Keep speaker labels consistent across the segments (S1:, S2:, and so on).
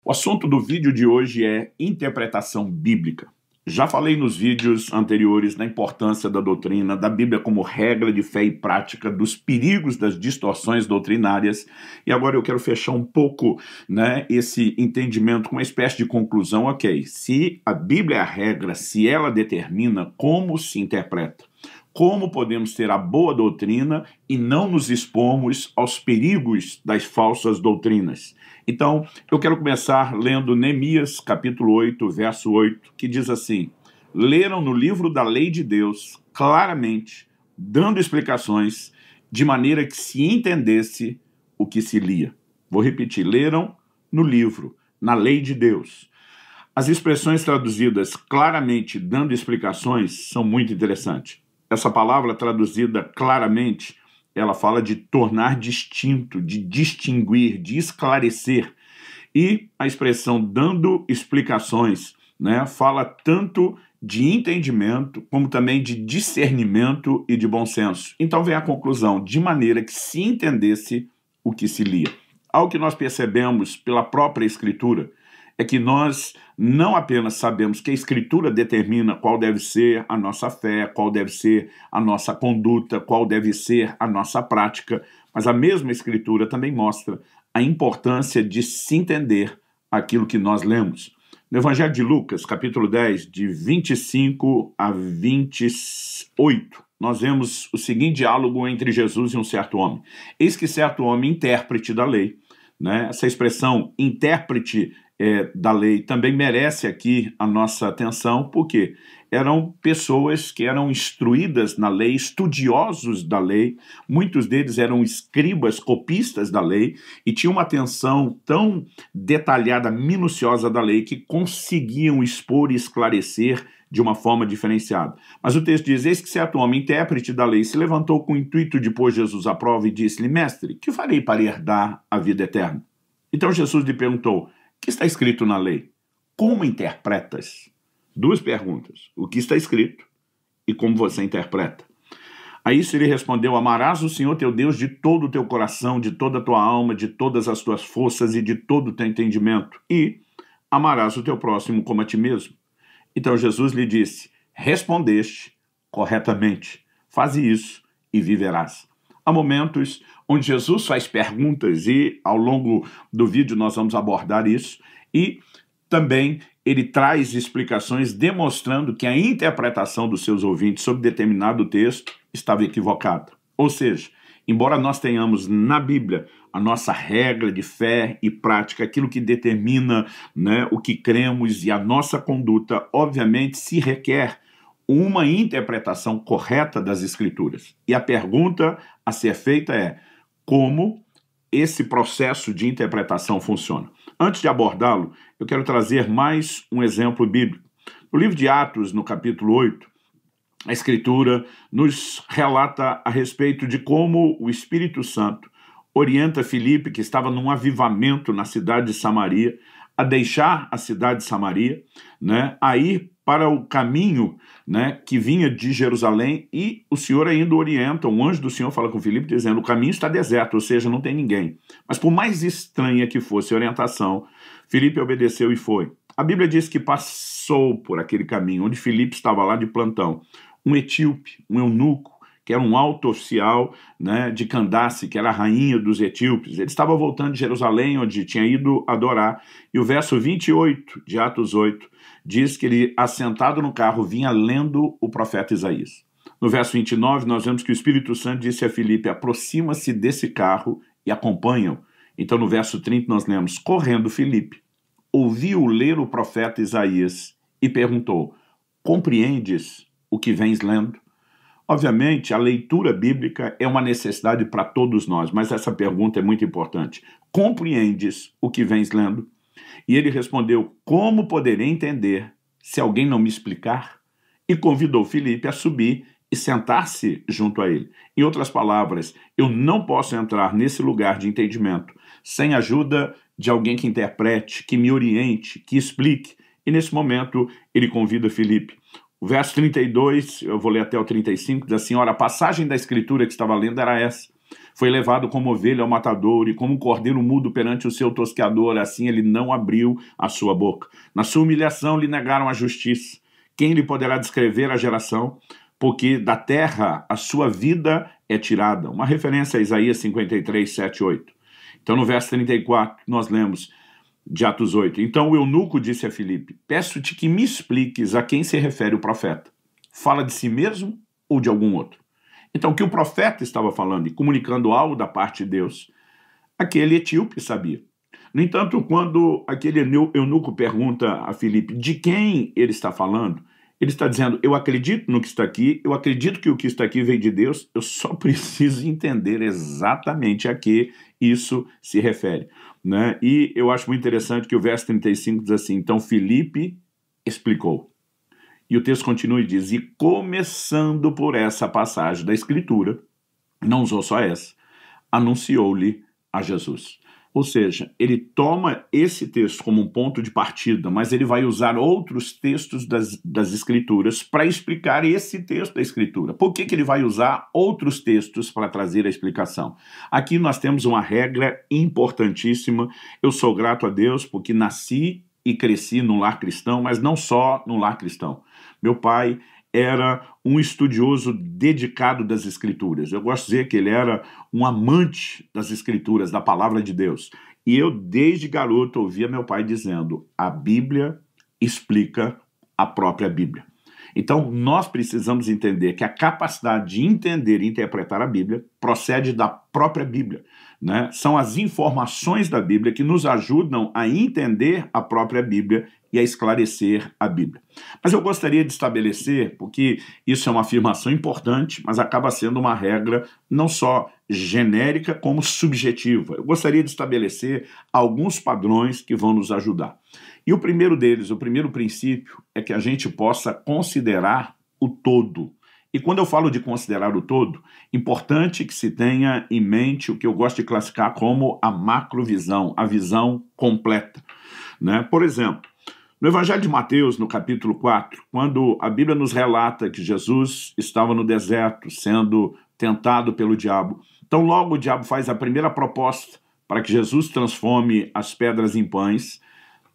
S1: O assunto do vídeo de hoje é interpretação bíblica. Já falei nos vídeos anteriores da importância da doutrina, da Bíblia como regra de fé e prática, dos perigos das distorções doutrinárias, e agora eu quero fechar um pouco, esse entendimento com uma espécie de conclusão. Ok, se a Bíblia é a regra, se ela determina como se interpreta, como podemos ter a boa doutrina e não nos expomos aos perigos das falsas doutrinas? Então, eu quero começar lendo Neemias, capítulo 8, verso 8, que diz assim: leram no livro da lei de Deus, claramente, dando explicações, de maneira que se entendesse o que se lia. Vou repetir, leram no livro, na lei de Deus. As expressões traduzidas claramente, dando explicações, são muito interessantes. Essa palavra traduzida claramente, ela fala de tornar distinto, de distinguir, de esclarecer. E a expressão dando explicações, fala tanto de entendimento, como também de discernimento e de bom senso. Então vem a conclusão, de maneira que se entendesse o que se lia. Algo que nós percebemos pela própria Escritura é que nós não apenas sabemos que a Escritura determina qual deve ser a nossa fé, qual deve ser a nossa conduta, qual deve ser a nossa prática, mas a mesma Escritura também mostra a importância de se entender aquilo que nós lemos. No Evangelho de Lucas, capítulo 10, de 25 a 28, nós vemos o seguinte diálogo entre Jesus e um certo homem. Eis que certo homem, intérprete da lei, essa expressão intérprete da lei também merece aqui a nossa atenção, porque eram pessoas que eram instruídas na lei, estudiosos da lei, muitos deles eram escribas, copistas da lei, e tinham uma atenção tão detalhada, minuciosa da lei, que conseguiam expor e esclarecer de uma forma diferenciada. Mas o texto diz: eis que certo homem, intérprete da lei, se levantou com o intuito de pôr Jesus à prova e disse-lhe: mestre, que farei para herdar a vida eterna? Então Jesus lhe perguntou: o que está escrito na lei? Como interpretas? Duas perguntas: o que está escrito e como você interpreta? A isso ele respondeu: amarás o Senhor teu Deus de todo o teu coração, de toda a tua alma, de todas as tuas forças e de todo o teu entendimento, e amarás o teu próximo como a ti mesmo. Então Jesus lhe disse: respondeste corretamente, faze isso e viverás. Há momentos onde Jesus faz perguntas e ao longo do vídeo nós vamos abordar isso, e também ele traz explicações demonstrando que a interpretação dos seus ouvintes sobre determinado texto estava equivocada. Ou seja, embora nós tenhamos na Bíblia a nossa regra de fé e prática, aquilo que determina o que cremos e a nossa conduta, obviamente se requer uma interpretação correta das Escrituras. E a pergunta a ser feita é: como esse processo de interpretação funciona? Antes de abordá-lo, eu quero trazer mais um exemplo bíblico. No livro de Atos, no capítulo 8, a Escritura nos relata a respeito de como o Espírito Santo orienta Filipe, que estava num avivamento na cidade de Samaria, a deixar a cidade de Samaria, a ir para o caminho que vinha de Jerusalém, e o Senhor ainda orienta, um anjo do Senhor fala com Filipe dizendo: o caminho está deserto, ou seja, não tem ninguém. Mas por mais estranha que fosse a orientação, Filipe obedeceu e foi. A Bíblia diz que passou por aquele caminho, onde Filipe estava lá de plantão, um etíope, um eunuco, que era um alto oficial de Candace, que era a rainha dos etíopes. Ele estava voltando de Jerusalém, onde tinha ido adorar, e o verso 28 de Atos 8 diz que ele, assentado no carro, vinha lendo o profeta Isaías. No verso 29, nós vemos que o Espírito Santo disse a Filipe: aproxima-se desse carro e acompanha-o. Então no verso 30 nós lemos: correndo Filipe, ouviu ler o profeta Isaías e perguntou: compreendes o que vens lendo? Obviamente, a leitura bíblica é uma necessidade para todos nós, mas essa pergunta é muito importante. Compreendes o que vens lendo? E ele respondeu: como poderei entender se alguém não me explicar? E convidou Filipe a subir e sentar-se junto a ele. Em outras palavras, eu não posso entrar nesse lugar de entendimento sem a ajuda de alguém que interprete, que me oriente, que explique. E nesse momento ele convida Filipe. O verso 32, eu vou ler até o 35, diz assim: ora, a passagem da Escritura que estava lendo era essa: Foi levado como ovelha ao matador, e como um cordeiro mudo perante o seu tosqueador, assim ele não abriu a sua boca. Na sua humilhação lhe negaram a justiça. Quem lhe poderá descrever a geração? Porque da terra a sua vida é tirada. Uma referência a Isaías 53, 7 e 8. Então no verso 34 nós lemos de Atos 8. Então o eunuco disse a Filipe: peço-te que me expliques a quem se refere o profeta. Fala de si mesmo ou de algum outro? Então, o que o profeta estava falando e comunicando algo da parte de Deus, aquele etíope sabia. No entanto, quando aquele eunuco pergunta a Filipe de quem ele está falando, ele está dizendo: eu acredito no que está aqui, eu acredito que o que está aqui veio de Deus, eu só preciso entender exatamente a que isso se refere, né? E eu acho muito interessante que o verso 35 diz assim: então Filipe explicou. E o texto continua e diz: e começando por essa passagem da Escritura, não usou só essa, anunciou-lhe a Jesus. Ou seja, ele toma esse texto como um ponto de partida, mas ele vai usar outros textos das Escrituras para explicar esse texto da Escritura. Por que ele vai usar outros textos para trazer a explicação? Aqui nós temos uma regra importantíssima. Eu sou grato a Deus porque nasci e cresci no lar cristão, mas não só no lar cristão. Meu pai era um estudioso dedicado das Escrituras. Eu gosto de dizer que ele era um amante das Escrituras, da palavra de Deus. E eu, desde garoto, ouvia meu pai dizendo: a Bíblia explica a própria Bíblia. Então, nós precisamos entender que a capacidade de entender e interpretar a Bíblia procede da própria Bíblia, né? São as informações da Bíblia que nos ajudam a entender a própria Bíblia e a esclarecer a Bíblia. Mas eu gostaria de estabelecer, porque isso é uma afirmação importante, mas acaba sendo uma regra não só genérica como subjetiva. Eu gostaria de estabelecer alguns padrões que vão nos ajudar. E o primeiro deles, o primeiro princípio, é que a gente possa considerar o todo. E quando eu falo de considerar o todo, importante que se tenha em mente o que eu gosto de classificar como a macrovisão, a visão completa, né? Por exemplo, no Evangelho de Mateus, no capítulo 4, quando a Bíblia nos relata que Jesus estava no deserto sendo tentado pelo diabo, então logo o diabo faz a primeira proposta para que Jesus transforme as pedras em pães.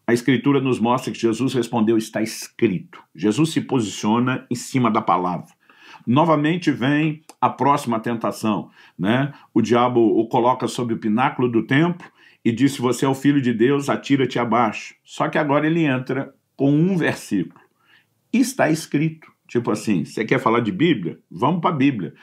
S1: A Escritura nos mostra que Jesus respondeu: está escrito. Jesus se posiciona em cima da palavra. Novamente vem a próxima tentação, né? O diabo o coloca sobre o pináculo do templo e diz: se você é o filho de Deus, atira-te abaixo. Só que agora ele entra com um versículo. Está escrito. Tipo assim, você quer falar de Bíblia? Vamos para a Bíblia.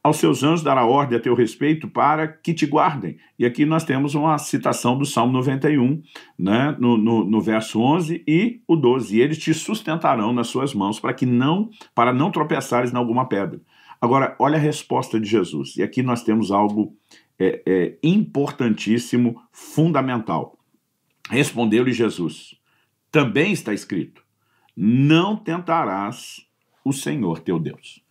S1: Aos seus anjos dará ordem a teu respeito para que te guardem. E aqui nós temos uma citação do Salmo 91, né, no verso 11 e o 12. E eles te sustentarão nas suas mãos para não tropeçares em alguma pedra. Agora, olha a resposta de Jesus. E aqui nós temos algo importantíssimo, fundamental. Respondeu-lhe Jesus: também está escrito: não tentarás o Senhor teu Deus.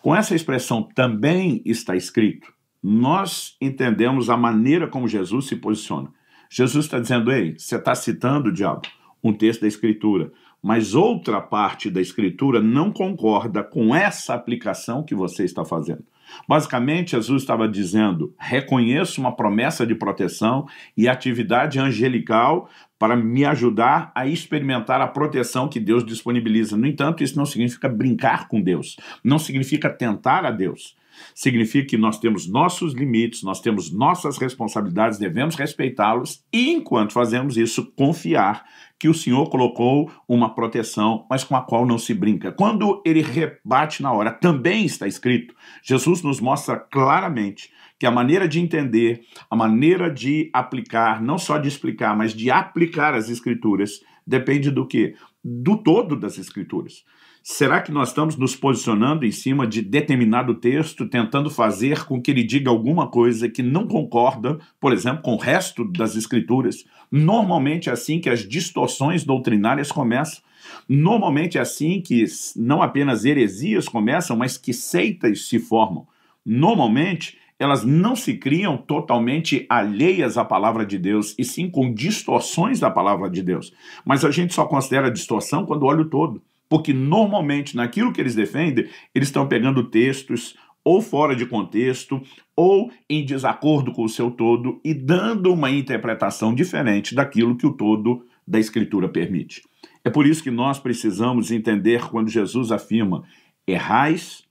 S1: Com essa expressão também está escrito, nós entendemos a maneira como Jesus se posiciona. Jesus está dizendo: ei, você está citando, diabo, um texto da Escritura, mas outra parte da Escritura não concorda com essa aplicação que você está fazendo. Basicamente, Jesus estava dizendo: reconheço uma promessa de proteção e atividade angelical para me ajudar a experimentar a proteção que Deus disponibiliza. No entanto, isso não significa brincar com Deus, não significa tentar a Deus. Significa que nós temos nossos limites, nós temos nossas responsabilidades, devemos respeitá-los e, enquanto fazemos isso, confiar que o Senhor colocou uma proteção, mas com a qual não se brinca. Quando ele rebate na hora, também está escrito, Jesus nos mostra claramente que a maneira de entender, a maneira de aplicar, não só de explicar, mas de aplicar as Escrituras, depende do quê? Do todo das Escrituras. Será que nós estamos nos posicionando em cima de determinado texto, tentando fazer com que ele diga alguma coisa que não concorda, por exemplo, com o resto das Escrituras? Normalmente é assim que as distorções doutrinárias começam. Normalmente é assim que não apenas heresias começam, mas que seitas se formam. Normalmente elas não se criam totalmente alheias à palavra de Deus, e sim com distorções da palavra de Deus. Mas a gente só considera distorção quando olha o todo. Porque normalmente naquilo que eles defendem, eles estão pegando textos ou fora de contexto, ou em desacordo com o seu todo e dando uma interpretação diferente daquilo que o todo da Escritura permite. É por isso que nós precisamos entender quando Jesus afirma: errais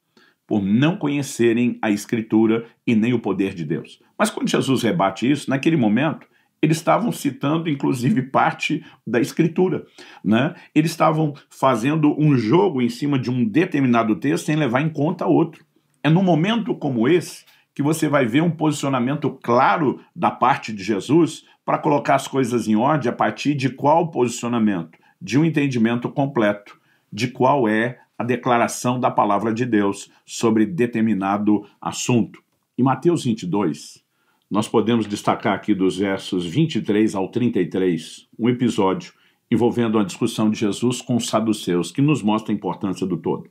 S1: por não conhecerem a Escritura e nem o poder de Deus. Mas quando Jesus rebate isso, naquele momento, eles estavam citando, inclusive, parte da Escritura, né? Eles estavam fazendo um jogo em cima de um determinado texto sem levar em conta outro. É num momento como esse que você vai ver um posicionamento claro da parte de Jesus para colocar as coisas em ordem a partir de qual posicionamento? De um entendimento completo de qual é a declaração da palavra de Deus sobre determinado assunto. Em Mateus 22, nós podemos destacar aqui dos versos 23 ao 33, um episódio envolvendo a discussão de Jesus com os saduceus, que nos mostra a importância do todo.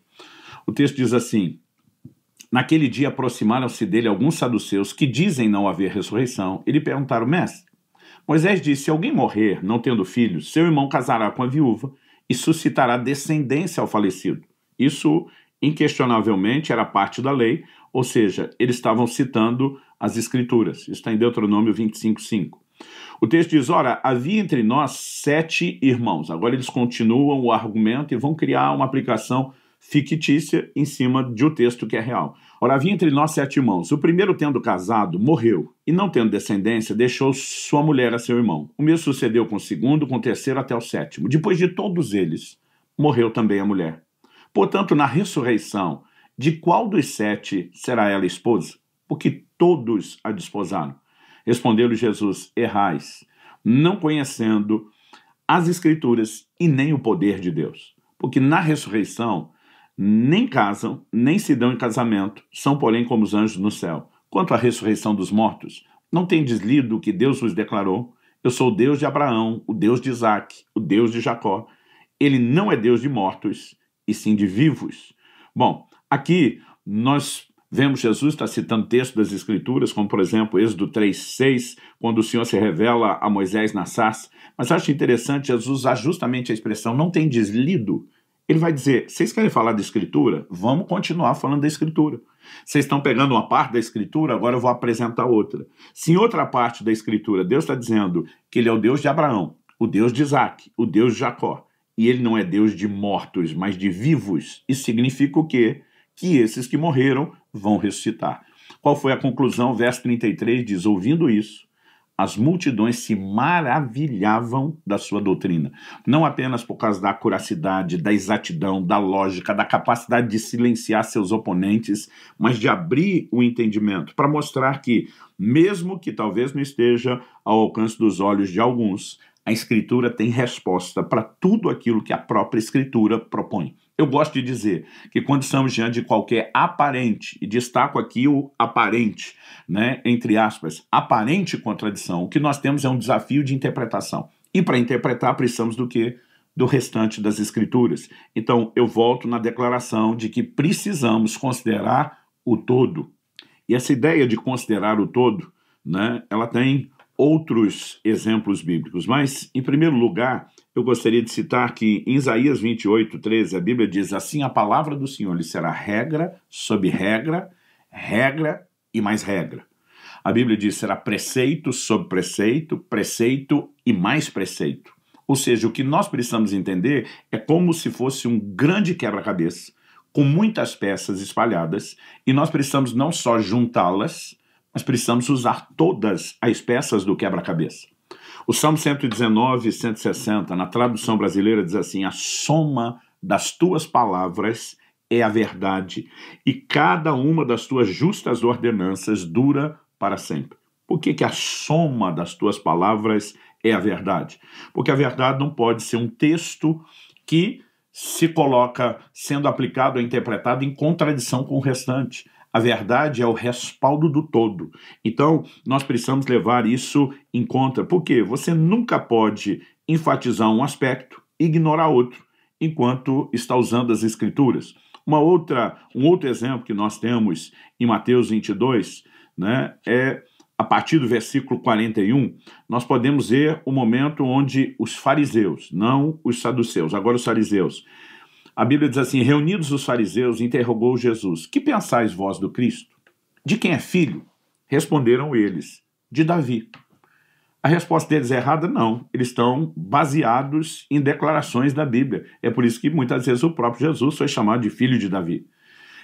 S1: O texto diz assim: naquele dia aproximaram-se dele alguns saduceus que dizem não haver ressurreição e lhe perguntaram: mestre, Moisés disse: se alguém morrer não tendo filhos, seu irmão casará com a viúva e suscitará descendência ao falecido. Isso, inquestionavelmente, era parte da lei, ou seja, eles estavam citando as Escrituras. Isso está em Deuteronômio 25:5. O texto diz: ora, havia entre nós 7 irmãos. Agora eles continuam o argumento e vão criar uma aplicação fictícia em cima de um texto que é real. Ora, havia entre nós 7 irmãos. O primeiro, tendo casado, morreu, e não tendo descendência, deixou sua mulher a seu irmão. O mesmo sucedeu com o segundo, com o terceiro até o 7º. Depois de todos eles, morreu também a mulher. Portanto, na ressurreição, de qual dos 7 será ela esposa? Porque todos a desposaram. Respondeu-lhe Jesus: errais, não conhecendo as Escrituras e nem o poder de Deus. Porque na ressurreição nem casam, nem se dão em casamento, são, porém, como os anjos no céu. Quanto à ressurreição dos mortos, não tendes lido o que Deus vos declarou? Eu sou o Deus de Abraão, o Deus de Isaque, o Deus de Jacó. Ele não é Deus de mortos, e sim de vivos. Bom, aqui nós vemos Jesus está citando textos das Escrituras, como, por exemplo, Êxodo 3:6, quando o Senhor se revela a Moisés na sarça. Mas acho interessante Jesus usar justamente a expressão não tendes lido. Ele vai dizer: vocês querem falar da Escritura? Vamos continuar falando da Escritura. Vocês estão pegando uma parte da Escritura, agora eu vou apresentar outra. Se em outra parte da Escritura Deus está dizendo que ele é o Deus de Abraão, o Deus de Isaque, o Deus de Jacó, e ele não é Deus de mortos, mas de vivos, isso significa o quê? Que esses que morreram vão ressuscitar. Qual foi a conclusão? Verso 33 diz: ouvindo isso, as multidões se maravilhavam da sua doutrina. Não apenas por causa da acuracidade, da exatidão, da lógica, da capacidade de silenciar seus oponentes, mas de abrir o entendimento para mostrar que, mesmo que talvez não esteja ao alcance dos olhos de alguns, a Escritura tem resposta para tudo aquilo que a própria Escritura propõe. Eu gosto de dizer que quando estamos diante de qualquer aparente, e destaco aqui o aparente, né, entre aspas, aparente contradição, o que nós temos é um desafio de interpretação. E para interpretar precisamos do quê? Do restante das Escrituras. Então eu volto na declaração de que precisamos considerar o todo. E essa ideia de considerar o todo, né, ela tem outros exemplos bíblicos, mas, em primeiro lugar, eu gostaria de citar que em Isaías 28:13, a Bíblia diz: assim a palavra do Senhor lhe será regra sobre regra, regra e mais regra. A Bíblia diz: será preceito sobre preceito, preceito e mais preceito. Ou seja, o que nós precisamos entender é como se fosse um grande quebra-cabeça, com muitas peças espalhadas, e nós precisamos não só juntá-las, mas precisamos usar todas as peças do quebra-cabeça. O Salmo 119, 160, na tradução brasileira, diz assim: a soma das tuas palavras é a verdade, e cada uma das tuas justas ordenanças dura para sempre. Por que a soma das tuas palavras é a verdade? Porque a verdade não pode ser um texto que se coloca sendo aplicado ou interpretado em contradição com o restante. A verdade é o respaldo do todo. Então, nós precisamos levar isso em conta, porque você nunca pode enfatizar um aspecto e ignorar outro, enquanto está usando as Escrituras. Um outro exemplo que nós temos em Mateus 22, né, é a partir do versículo 41, nós podemos ver o momento onde os fariseus, não os saduceus, agora os fariseus, A Bíblia diz assim: reunidos os fariseus, interrogou Jesus: que pensais vós do Cristo? De quem é filho? Responderam eles: de Davi. A resposta deles é errada? Não. Eles estão baseados em declarações da Bíblia. É por isso que muitas vezes o próprio Jesus foi chamado de filho de Davi.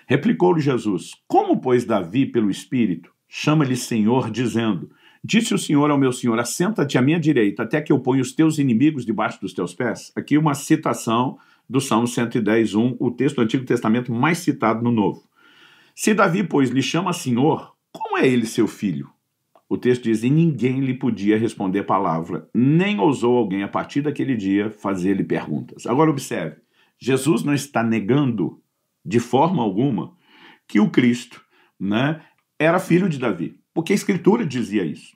S1: Replicou-lhe Jesus: como, pois, Davi, pelo Espírito, chama-lhe Senhor, dizendo: disse o Senhor ao meu Senhor, assenta-te à minha direita, até que eu ponha os teus inimigos debaixo dos teus pés? Aqui uma citação do Salmo 110:1, o texto do Antigo Testamento mais citado no Novo. Se Davi, pois, lhe chama Senhor, como é ele seu filho? O texto diz: e ninguém lhe podia responder palavra, nem ousou alguém, a partir daquele dia, fazer-lhe perguntas. Agora observe, Jesus não está negando, de forma alguma, que o Cristo, né, era filho de Davi, porque a Escritura dizia isso.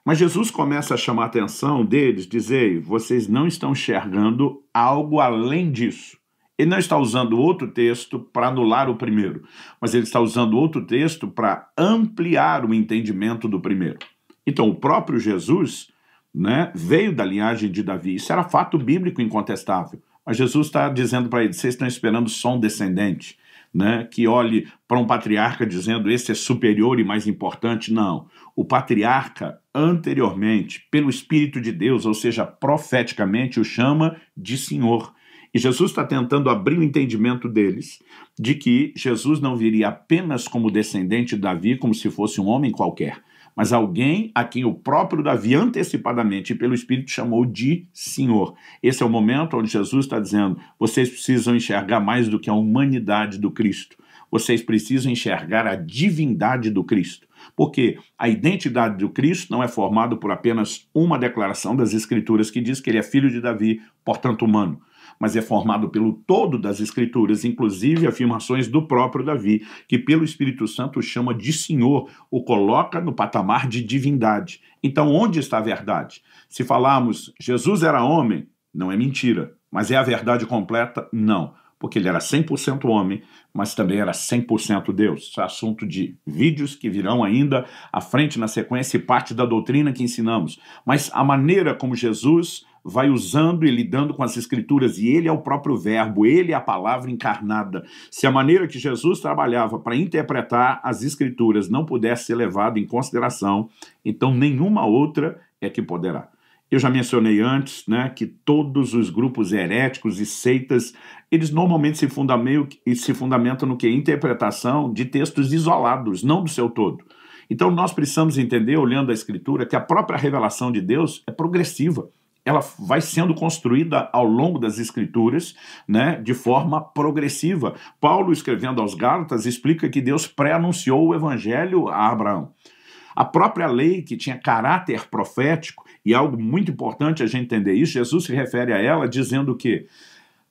S1: Mas Jesus começa a chamar a atenção deles, dizer: vocês não estão enxergando algo além disso. Ele não está usando outro texto para anular o primeiro, mas ele está usando outro texto para ampliar o entendimento do primeiro. Então, o próprio Jesus, né, veio da linhagem de Davi. Isso era fato bíblico incontestável. Mas Jesus está dizendo para eles: vocês estão esperando só um descendente, né, que olhe para um patriarca dizendo esse é superior e mais importante. Não. O patriarca, anteriormente, pelo Espírito de Deus, ou seja, profeticamente, o chama de Senhor. E Jesus está tentando abrir o entendimento deles de que Jesus não viria apenas como descendente de Davi, como se fosse um homem qualquer, mas alguém a quem o próprio Davi antecipadamente pelo Espírito chamou de Senhor. Esse é o momento onde Jesus está dizendo: vocês precisam enxergar mais do que a humanidade do Cristo. Vocês precisam enxergar a divindade do Cristo. Porque a identidade do Cristo não é formada por apenas uma declaração das Escrituras que diz que ele é filho de Davi, portanto humano, mas é formado pelo todo das Escrituras, inclusive afirmações do próprio Davi, que pelo Espírito Santo o chama de Senhor, o coloca no patamar de divindade. Então, onde está a verdade? Se falarmos Jesus era homem, não é mentira, mas é a verdade completa? Não, porque ele era 100% homem, mas também era 100% Deus. Isso é assunto de vídeos que virão ainda à frente na sequência e parte da doutrina que ensinamos. Mas a maneira como Jesus vai usando e lidando com as Escrituras, e ele é o próprio verbo, ele é a palavra encarnada. Se a maneira que Jesus trabalhava para interpretar as Escrituras não pudesse ser levada em consideração, então nenhuma outra é que poderá. Eu já mencionei antes, né, que todos os grupos heréticos e seitas, eles normalmente se fundamentam no que? Interpretação de textos isolados, não do seu todo. Então nós precisamos entender, olhando a Escritura, que a própria revelação de Deus é progressiva. Ela vai sendo construída ao longo das Escrituras, né, de forma progressiva. Paulo, escrevendo aos Gálatas, explica que Deus pré-anunciou o Evangelho a Abraão. A própria lei, que tinha caráter profético, e algo muito importante a gente entender isso, Jesus se refere a ela dizendo que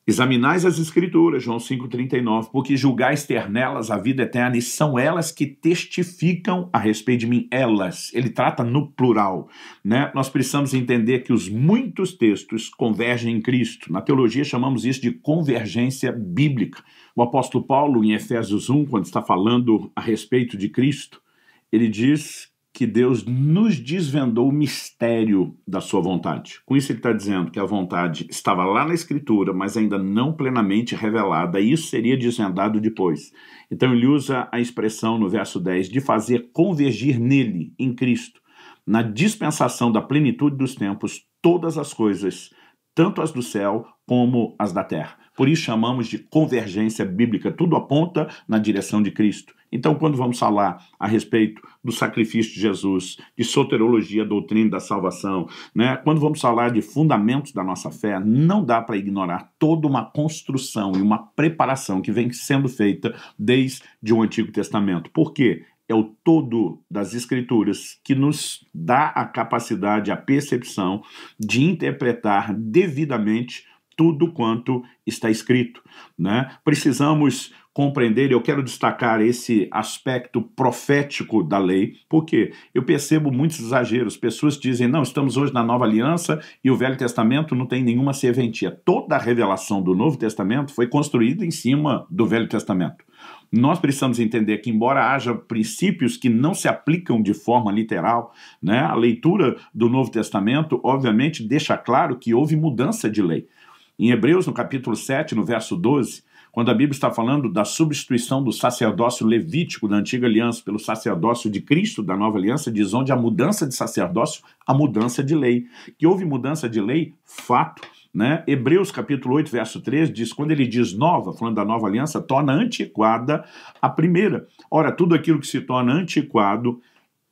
S1: examinais as Escrituras, João 5,39, porque julgais ter nelas a vida eterna, e são elas que testificam a respeito de mim, elas. Ele trata no plural, né? Nós precisamos entender que os muitos textos convergem em Cristo. Na teologia chamamos isso de convergência bíblica. O apóstolo Paulo, em Efésios 1, quando está falando a respeito de Cristo, ele diz que Deus nos desvendou o mistério da sua vontade. Com isso ele está dizendo que a vontade estava lá na Escritura, mas ainda não plenamente revelada, e isso seria desvendado depois. Então ele usa a expressão no verso 10 de fazer convergir nele, em Cristo, na dispensação da plenitude dos tempos, todas as coisas, tanto as do céu como as da terra. Por isso chamamos de convergência bíblica, tudo aponta na direção de Cristo. Então, quando vamos falar a respeito do sacrifício de Jesus, de soteriologia, doutrina da salvação, né? Quando vamos falar de fundamentos da nossa fé, não dá para ignorar toda uma construção e uma preparação que vem sendo feita desde o Antigo Testamento. Por quê? É o todo das Escrituras que nos dá a capacidade, a percepção de interpretar devidamente tudo quanto está escrito, né? Precisamos compreender, eu quero destacar esse aspecto profético da lei, porque eu percebo muitos exageros. Pessoas dizem: não, estamos hoje na Nova Aliança e o Velho Testamento não tem nenhuma serventia. Toda a revelação do Novo Testamento foi construída em cima do Velho Testamento. Nós precisamos entender que, embora haja princípios que não se aplicam de forma literal, né, a leitura do Novo Testamento, obviamente, deixa claro que houve mudança de lei. Em Hebreus, no capítulo 7, no verso 12, quando a Bíblia está falando da substituição do sacerdócio levítico da antiga aliança pelo sacerdócio de Cristo da nova aliança, diz onde a mudança de sacerdócio, a mudança de lei. Que houve mudança de lei, fato, né? Hebreus capítulo 8, verso 3 diz, quando ele diz nova, falando da nova aliança, torna antiquada a primeira. Ora, tudo aquilo que se torna antiquado,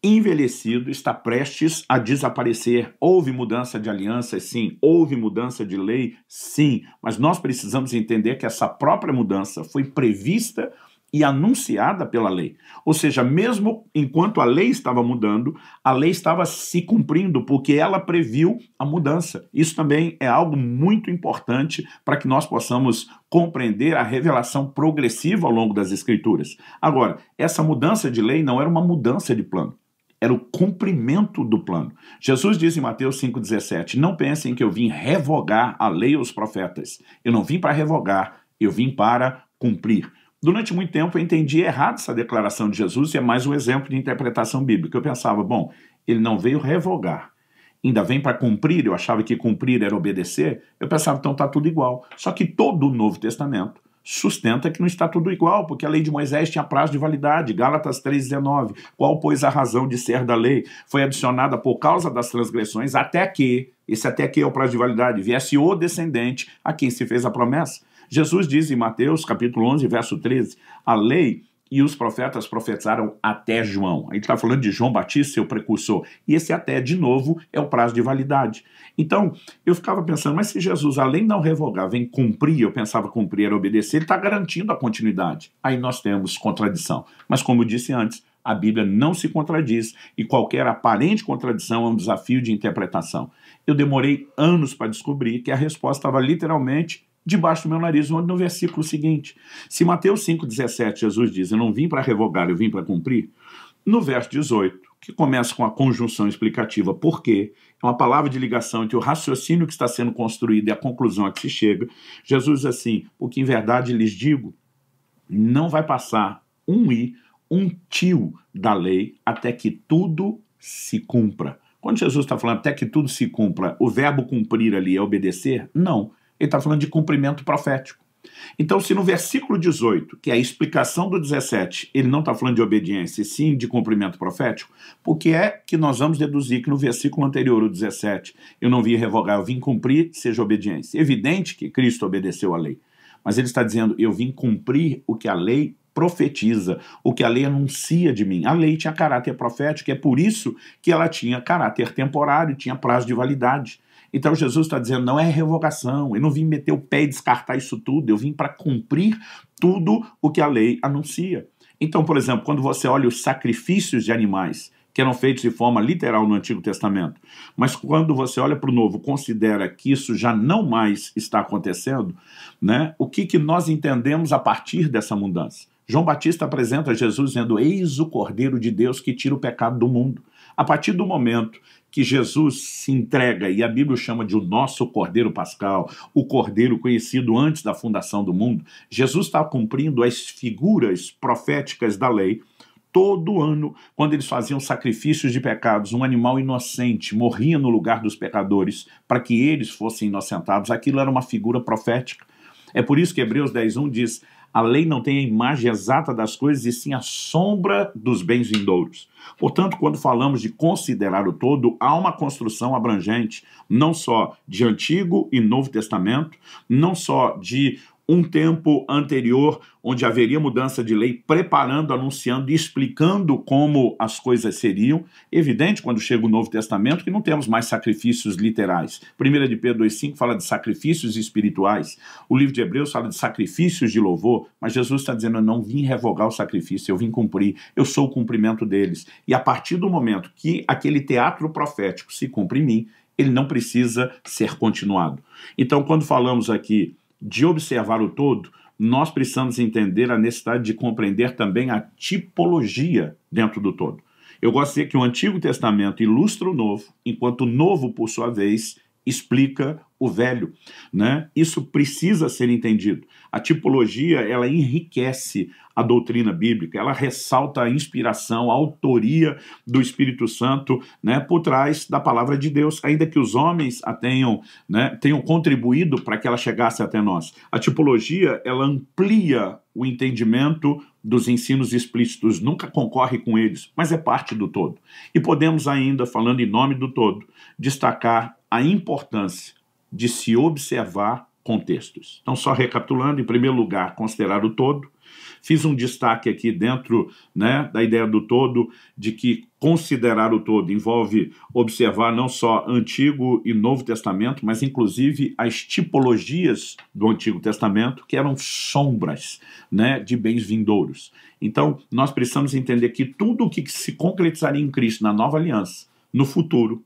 S1: envelhecido, está prestes a desaparecer. Houve mudança de aliança, sim. Houve mudança de lei, sim. Mas nós precisamos entender que essa própria mudança foi prevista e anunciada pela lei. Ou seja, mesmo enquanto a lei estava mudando, a lei estava se cumprindo, porque ela previu a mudança. Isso também é algo muito importante para que nós possamos compreender a revelação progressiva ao longo das Escrituras. Agora, essa mudança de lei não era uma mudança de plano. Era o cumprimento do plano. Jesus diz em Mateus 5,17, não pensem que eu vim revogar a lei e os profetas. Eu não vim para revogar, eu vim para cumprir. Durante muito tempo eu entendi errado essa declaração de Jesus e é mais um exemplo de interpretação bíblica. Eu pensava, bom, ele não veio revogar, ainda vem para cumprir, eu achava que cumprir era obedecer, eu pensava, então está tudo igual. Só que todo o Novo Testamento sustenta que não está tudo igual, porque a lei de Moisés tinha prazo de validade, Gálatas 3,19, qual, pois, a razão de ser da lei? Foi adicionada por causa das transgressões até que, esse até que é o prazo de validade, viesse o descendente a quem se fez a promessa. Jesus diz em Mateus, capítulo 11, verso 13, a lei e os profetas profetizaram até João. Ele está falando de João Batista, seu precursor. E esse até, de novo, é o prazo de validade. Então, eu ficava pensando, mas se Jesus, além de não revogar, vem cumprir, eu pensava cumprir era obedecer, ele está garantindo a continuidade. Aí nós temos contradição. Mas como eu disse antes, a Bíblia não se contradiz e qualquer aparente contradição é um desafio de interpretação. Eu demorei anos para descobrir que a resposta estava literalmente debaixo do meu nariz, no versículo seguinte. Se Mateus 5,17, Jesus diz, eu não vim para revogar, eu vim para cumprir, no verso 18, que começa com a conjunção explicativa por quê, é uma palavra de ligação entre o raciocínio que está sendo construído e a conclusão a que se chega, Jesus diz assim, porque em verdade lhes digo, não vai passar um tio da lei até que tudo se cumpra. Quando Jesus está falando até que tudo se cumpra, o verbo cumprir ali é obedecer? Não. Ele está falando de cumprimento profético. Então, se no versículo 18, que é a explicação do 17, ele não está falando de obediência, e sim de cumprimento profético, porque é que nós vamos deduzir que no versículo anterior, o 17, eu não vim revogar, eu vim cumprir, seja obediência. É evidente que Cristo obedeceu à lei, mas ele está dizendo, eu vim cumprir o que a lei profetiza, o que a lei anuncia de mim. A lei tinha caráter profético, é por isso que ela tinha caráter temporário, tinha prazo de validade. Então Jesus está dizendo, não é revogação, eu não vim meter o pé e descartar isso tudo, eu vim para cumprir tudo o que a lei anuncia. Então, por exemplo, quando você olha os sacrifícios de animais, que eram feitos de forma literal no Antigo Testamento, mas quando você olha para o Novo, considera que isso já não mais está acontecendo, né? O que nós entendemos a partir dessa mudança? João Batista apresenta Jesus dizendo, eis o Cordeiro de Deus que tira o pecado do mundo. A partir do momento que Jesus se entrega, e a Bíblia chama de o nosso Cordeiro Pascal, o Cordeiro conhecido antes da fundação do mundo, Jesus está cumprindo as figuras proféticas da lei. Todo ano, quando eles faziam sacrifícios de pecados, um animal inocente morria no lugar dos pecadores para que eles fossem inocentados. Aquilo era uma figura profética. É por isso que Hebreus 10:1 diz, a lei não tem a imagem exata das coisas e sim a sombra dos bens vindouros. Portanto, quando falamos de considerar o todo, há uma construção abrangente, não só de Antigo e Novo Testamento, não só de um tempo anterior, onde haveria mudança de lei, preparando, anunciando e explicando como as coisas seriam. Evidente, quando chega o Novo Testamento, que não temos mais sacrifícios literais. 1 de Pedro 2,5 fala de sacrifícios espirituais. O livro de Hebreus fala de sacrifícios de louvor, mas Jesus está dizendo, eu não vim revogar o sacrifício, eu vim cumprir, eu sou o cumprimento deles. E a partir do momento que aquele teatro profético se cumpre em mim, ele não precisa ser continuado. Então, quando falamos aqui de observar o todo, nós precisamos entender a necessidade de compreender também a tipologia dentro do todo. Eu gosto de dizer que o Antigo Testamento ilustra o Novo, enquanto o Novo, por sua vez, explica o velho, né? Isso precisa ser entendido. A tipologia, ela enriquece a doutrina bíblica, ela ressalta a inspiração, a autoria do Espírito Santo, né, por trás da palavra de Deus, ainda que os homens a tenham, né, tenham contribuído para que ela chegasse até nós. A tipologia, ela amplia o entendimento dos ensinos explícitos, nunca concorre com eles, mas é parte do todo. E podemos ainda, falando em nome do todo, destacar a importância de se observar contextos. Então, só recapitulando, em primeiro lugar, considerar o todo. Fiz um destaque aqui dentro, né, da ideia do todo, de que considerar o todo envolve observar não só Antigo e Novo Testamento, mas inclusive as tipologias do Antigo Testamento, que eram sombras, né, de bens vindouros. Então, nós precisamos entender que tudo o que se concretizaria em Cristo na Nova Aliança, no futuro,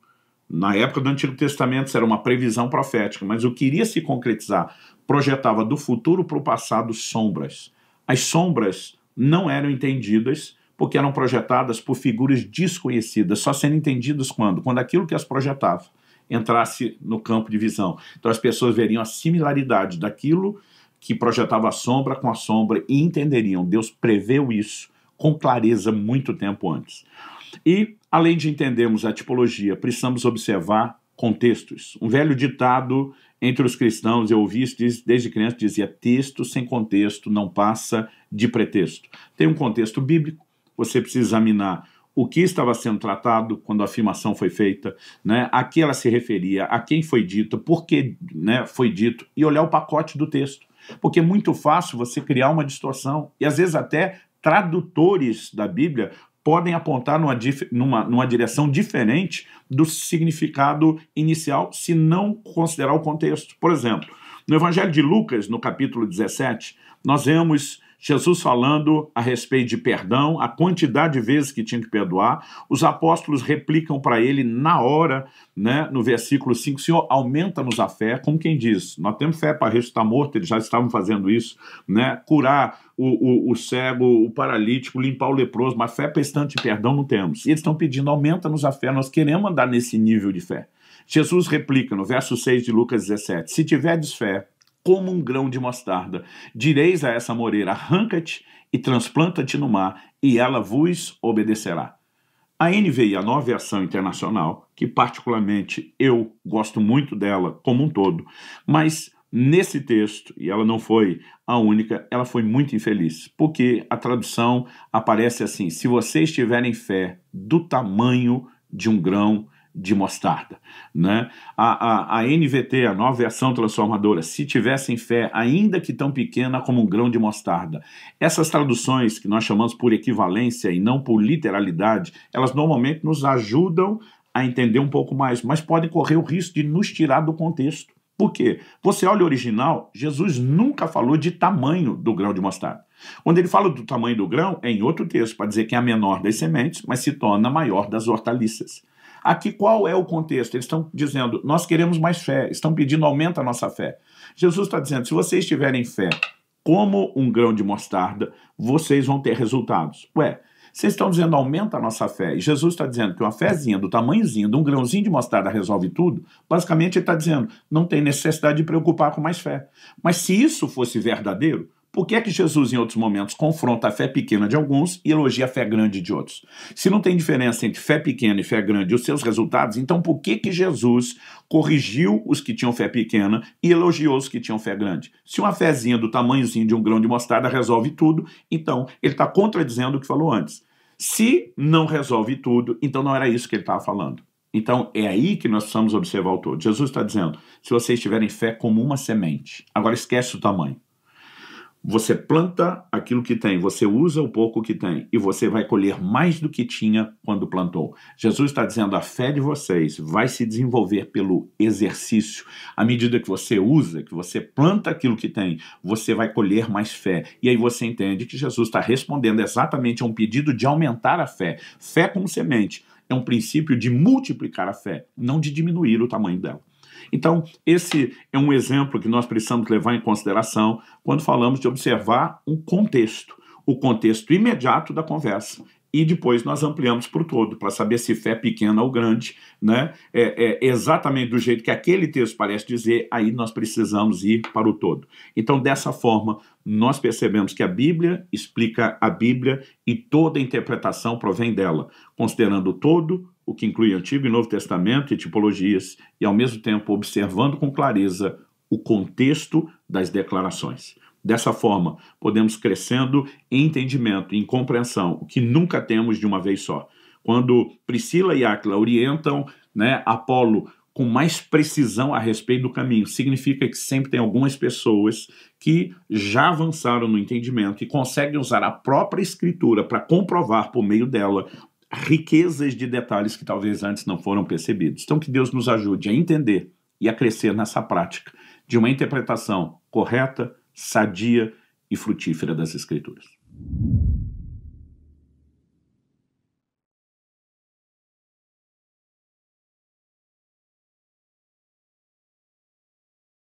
S1: na época do Antigo Testamento, isso era uma previsão profética, mas o que iria se concretizar projetava do futuro para o passado sombras. As sombras não eram entendidas porque eram projetadas por figuras desconhecidas, só sendo entendidas quando? Quando aquilo que as projetava entrasse no campo de visão. Então as pessoas veriam a similaridade daquilo que projetava a sombra com a sombra e entenderiam. Deus preveu isso com clareza muito tempo antes. E, além de entendermos a tipologia, precisamos observar contextos. Um velho ditado entre os cristãos, eu ouvi isso desde criança, dizia: texto sem contexto não passa de pretexto. Tem um contexto bíblico, você precisa examinar o que estava sendo tratado quando a afirmação foi feita, né, a que ela se referia, a quem foi dito, por que, né, foi dito, e olhar o pacote do texto. Porque é muito fácil você criar uma distorção, e às vezes até tradutores da Bíblia podem apontar numa direção diferente do significado inicial, se não considerar o contexto. Por exemplo, no Evangelho de Lucas, no capítulo 17, nós vemos Jesus falando a respeito de perdão, a quantidade de vezes que tinha que perdoar. Os apóstolos replicam para ele na hora, né, no versículo 5, Senhor, aumenta-nos a fé, como quem diz, nós temos fé para ressuscitar morto, eles já estavam fazendo isso, né, curar o cego, o paralítico, limpar o leproso, mas fé para esse tanto de perdão não temos. E eles estão pedindo, aumenta-nos a fé, nós queremos andar nesse nível de fé. Jesus replica no verso 6 de Lucas 17, se tiverdes fé, como um grão de mostarda, direis a essa moreira, arranca-te e transplanta-te no mar, e ela vos obedecerá. A NVI, a Nova Versão Internacional, que particularmente eu gosto muito dela como um todo, mas nesse texto, e ela não foi a única, ela foi muito infeliz, porque a tradução aparece assim, se vocês tiverem fé do tamanho de um grão de mostarda, né? A NVT, a Nova Versão Transformadora, se tivessem fé, ainda que tão pequena como um grão de mostarda. Essas traduções, que nós chamamos por equivalência e não por literalidade, elas normalmente nos ajudam a entender um pouco mais, mas podem correr o risco de nos tirar do contexto. Por quê? Você olha o original, Jesus nunca falou de tamanho do grão de mostarda. Quando ele fala do tamanho do grão, é em outro texto, para dizer que é a menor das sementes, mas se torna a maior das hortaliças. Aqui qual é o contexto? Eles estão dizendo, nós queremos mais fé, estão pedindo aumenta a nossa fé. Jesus está dizendo, se vocês tiverem fé como um grão de mostarda, vocês vão ter resultados. Ué, vocês estão dizendo aumenta a nossa fé, e Jesus está dizendo que uma fézinha do tamanhozinho, de um grãozinho de mostarda resolve tudo, basicamente ele está dizendo, não tem necessidade de preocupar com mais fé. Mas se isso fosse verdadeiro, por que é que Jesus, em outros momentos, confronta a fé pequena de alguns e elogia a fé grande de outros? Se não tem diferença entre fé pequena e fé grande e os seus resultados, então por que que Jesus corrigiu os que tinham fé pequena e elogiou os que tinham fé grande? Se uma fézinha do tamanhozinho de um grão de mostarda resolve tudo, então ele está contradizendo o que falou antes. Se não resolve tudo, então não era isso que ele estava falando. Então é aí que nós precisamos observar o todo. Jesus está dizendo, se vocês tiverem fé como uma semente, agora esquece o tamanho. Você planta aquilo que tem, você usa o pouco que tem e você vai colher mais do que tinha quando plantou. Jesus está dizendo, a fé de vocês vai se desenvolver pelo exercício. À medida que você usa, que você planta aquilo que tem, você vai colher mais fé. E aí você entende que Jesus está respondendo exatamente a um pedido de aumentar a fé. Fé como semente é um princípio de multiplicar a fé, não de diminuir o tamanho dela. Então, esse é um exemplo que nós precisamos levar em consideração quando falamos de observar um contexto, o contexto imediato da conversa e depois nós ampliamos para o todo, para saber se fé é pequena ou grande, né? Exatamente do jeito que aquele texto parece dizer, aí nós precisamos ir para o todo. Então, dessa forma, nós percebemos que a Bíblia explica a Bíblia e toda a interpretação provém dela, considerando o todo, o que inclui Antigo e Novo Testamento e tipologias, e ao mesmo tempo observando com clareza o contexto das declarações. Dessa forma, podemos crescendo em entendimento, em compreensão, o que nunca temos de uma vez só. Quando Priscila e Áquila orientam, né, Apolo com mais precisão a respeito do caminho, significa que sempre tem algumas pessoas que já avançaram no entendimento e conseguem usar a própria Escritura para comprovar por meio dela riquezas de detalhes que talvez antes não foram percebidos. Então, que Deus nos ajude a entender e a crescer nessa prática de uma interpretação correta, sadia e frutífera das Escrituras.